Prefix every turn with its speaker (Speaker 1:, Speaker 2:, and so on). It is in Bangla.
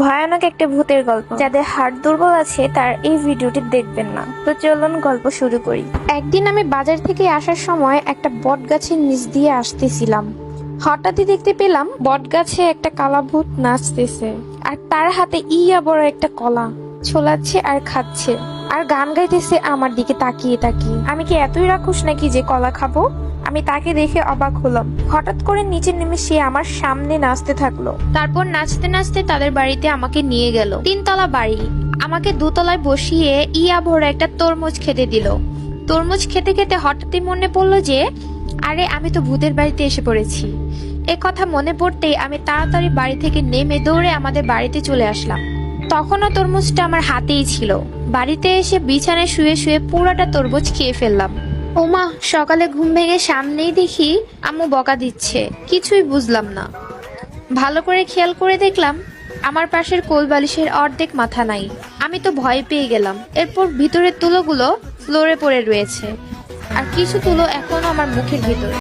Speaker 1: ভয়ানক একটা ভূতের গল্প। যাদের হার্ট দুর্বল আছে তার এই ভিডিওটি দেখবেন না। তো চলুন গল্প শুরু করি। একদিন আমি বাজার থেকে আসার সময় একটা বট গাছের নিচ দিয়ে আসতেছিলাম। হঠাৎই দেখতে পেলাম বট গাছে একটা কালা ভূত নাচতেছে, আর তার হাতে ইয়া বড় একটা কলা ছোলাচ্ছে আর খাচ্ছে, আর গান গাইতেছে আমার দিকে তাকিয়ে তাকিয়ে। আমি কি এতই রাক্ষস নাকি যে কলা খাবো? আমি তাকে দেখে অবাক হলাম। হঠাৎ করে নিচে নেমে সে আমার সামনে নাচতে থাকলো। তারপর নাচতে নাচতে তাদের বাড়িতে আমাকে নিয়ে গেল। 3 তলা বাড়ি। আমাকে 2 তলায় বসিয়ে ইয়া ভরা একটা তরমুজ খেতে দিল। তরমুজ খেতে খেতে হঠাৎই মনে পড়লো যে আরে আমি তো ভূতের বাড়িতে এসে পড়েছি। এ কথা মনে পড়তেই আমি তাড়াতাড়ি বাড়ি থেকে নেমে দৌড়ে আমাদের বাড়িতে চলে আসলাম। তখনও তরমুজটা আমার হাতেই ছিল। বাড়িতে এসে বিছানায় শুয়ে শুয়ে পুরাটা তরমুজ খেয়ে ফেললাম। ওমা, সকালে ঘুম ভেঙে সামনেই দেখি আম্মু বকা দিচ্ছে। কিছুই বুঝলাম না। ভালো করে খেয়াল করে দেখলাম আমার পাশের কোল বালিশের অর্ধেক মাথা নাই। আমি তো ভয় পেয়ে গেলাম। এরপর ভিতরের তুলোগুলো ফ্লোরে পড়ে রয়েছে, আর কিছু তুলো এখনো আমার মুখের ভিতরে।